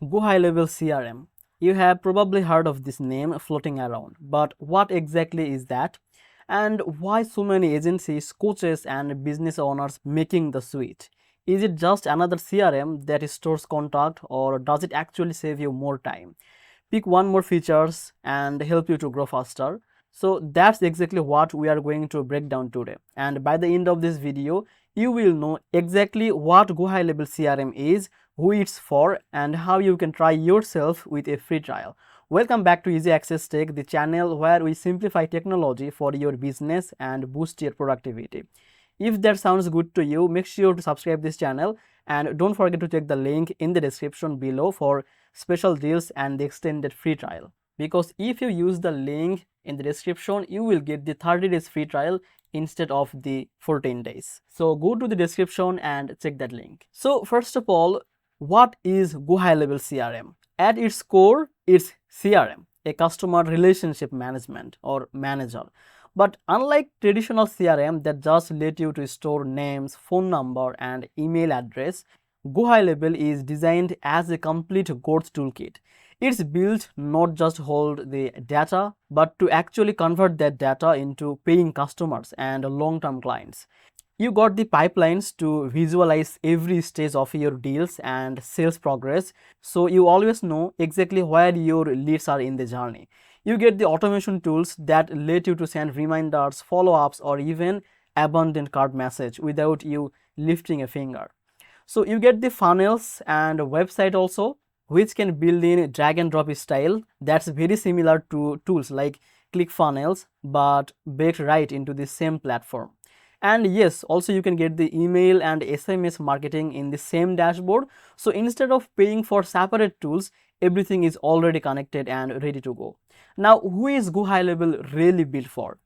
GoHighLevel CRM. You have probably heard of this name floating around, but what exactly is that? And why so many agencies, coaches, and business owners making the switch? Is it just another CRM that stores contact, or does it actually save you more time? Pick one more features and help you to grow faster. So that's exactly what we are going to break down today. And by the end of this video, you will know exactly what GoHighLevel CRM is, who it's for, and how you can try yourself with a free trial. Welcome back to Easy Access Tech, the channel where we simplify technology for your business and boost your productivity. If that sounds good to you, make sure to subscribe this channel and don't forget to check the link in the description below for special deals and the extended free trial. Because if you use the link in the description, you will get the 30 days free trial instead of the 14 days. So go to the description and check that link. So first of all, what is GoHighLevel CRM? At its core, it's CRM, a customer relationship management or manager. But unlike traditional CRM that just let you to store names, phone number, and email address, GoHighLevel is designed as a complete growth toolkit. It's built not just hold the data, but to actually convert that data into paying customers and long-term clients. You got the pipelines to visualize every stage of your deals and sales progress, so you always know exactly where your leads are in the journey. You get the automation tools that let you to send reminders, follow-ups, or even abandoned cart message without you lifting a finger. So you get the funnels and website also, which can build in drag and drop style. That's very similar to tools like ClickFunnels, but baked right into the same platform. And yes, also you can get the email and SMS marketing in the same dashboard. So instead of paying for separate tools, everything is already connected and ready to go. Now, who is GoHighLevel really built for?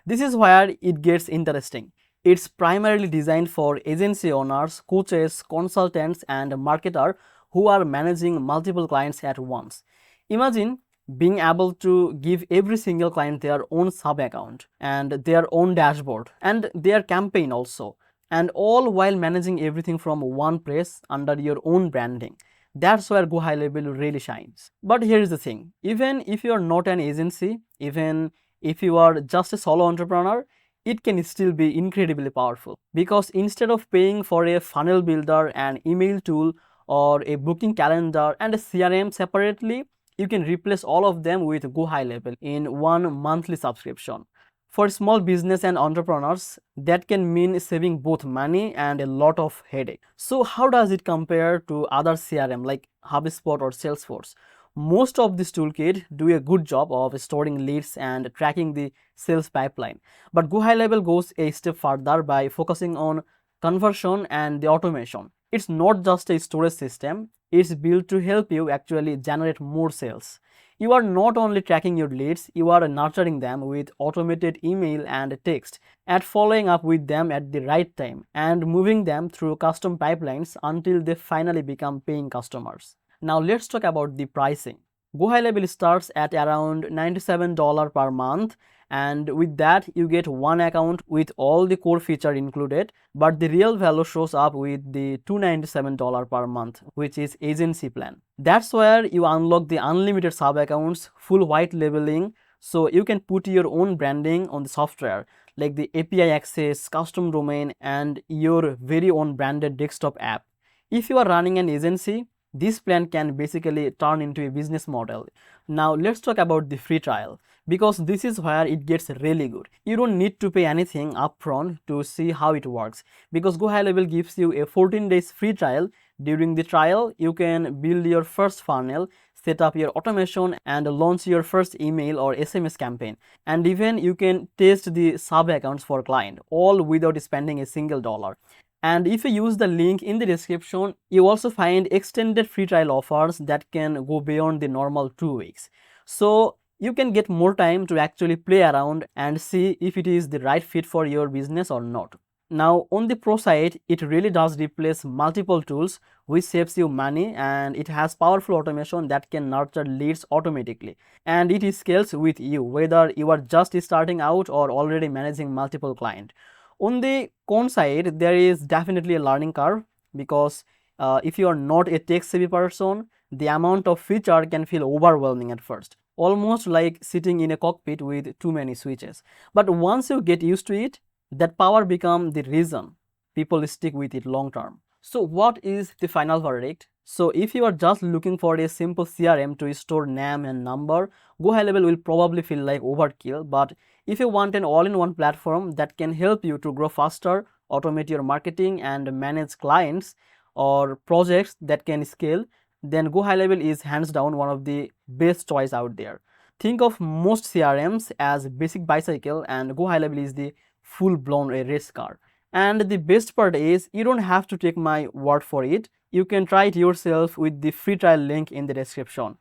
This is where it gets interesting. It's primarily designed for agency owners, coaches, consultants, and marketers who are managing multiple clients at once. Imagine being able to give every single client their own sub account and their own dashboard and their campaign also, and all while managing everything from one place under your own branding. That's where GoHighLevel really shines. But here's the thing, even if you are not an agency, even if you are just a solo entrepreneur, it can still be incredibly powerful, because instead of paying for a funnel builder, an email tool, or a booking calendar and a CRM separately, you can replace all of them with GoHighLevel in one monthly subscription. For small business and entrepreneurs, that can mean saving both money and a lot of headache. So how does it compare to other CRM like HubSpot or Salesforce? Most of this toolkit do a good job of storing leads and tracking the sales pipeline. But GoHighLevel goes a step further by focusing on conversion and the automation. It's not just a storage system, it's built to help you actually generate more sales. You are not only tracking your leads, you are nurturing them with automated email and text, and following up with them at the right time, and moving them through custom pipelines until they finally become paying customers. Now let's talk about the pricing. GoHighLevel starts at around $97 per month, and with that you get one account with all the core feature included, but the real value shows up with the $297 per month, which is agency plan. That's where you unlock the unlimited sub accounts, full white labeling, so you can put your own branding on the software like the API access, custom domain, and your very own branded desktop app. If you are running an agency, this plan can basically turn into a business model. Now let's talk about the free trial, because this is where it gets really good. You don't need to pay anything upfront to see how it works, because GoHighLevel gives you a 14 days free trial. During the trial, you can build your first funnel, set up your automation, and launch your first email or SMS campaign. And even you can test the sub accounts for client, all without spending a single dollar. And if you use the link in the description, you also find extended free trial offers that can go beyond the normal 2 weeks. So you can get more time to actually play around and see if it is the right fit for your business or not. Now on the pro side, it really does replace multiple tools, which saves you money, and it has powerful automation that can nurture leads automatically, and it scales with you whether you are just starting out or already managing multiple clients. On the con side, there is definitely a learning curve, because If you are not a tech savvy person, the amount of feature can feel overwhelming at first, almost like sitting in a cockpit with too many switches. But once you get used to it, that power becomes the reason people stick with it long term. So what is the final verdict? So if you are just looking for a simple CRM to store name and number, GoHighLevel will probably feel like overkill. But if you want an all-in-one platform that can help you to grow faster, automate your marketing, and manage clients or projects that can scale, then GoHighLevel is hands down one of the best choice out there. Think of most CRMs as basic bicycle, and GoHighLevel is the full-blown race car. And the best part is you don't have to take my word for it. You can try it yourself with the free trial link in the description.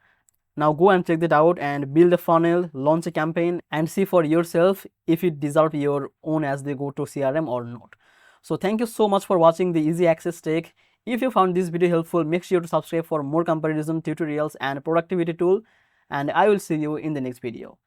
Now go and check that out and build a funnel, launch a campaign, and see for yourself if it deserves your own as the go-to CRM or not. So thank you so much for watching the Easy Access Tech. If you found this video helpful, make sure to subscribe for more comparison tutorials and productivity tool. And I will see you in the next video.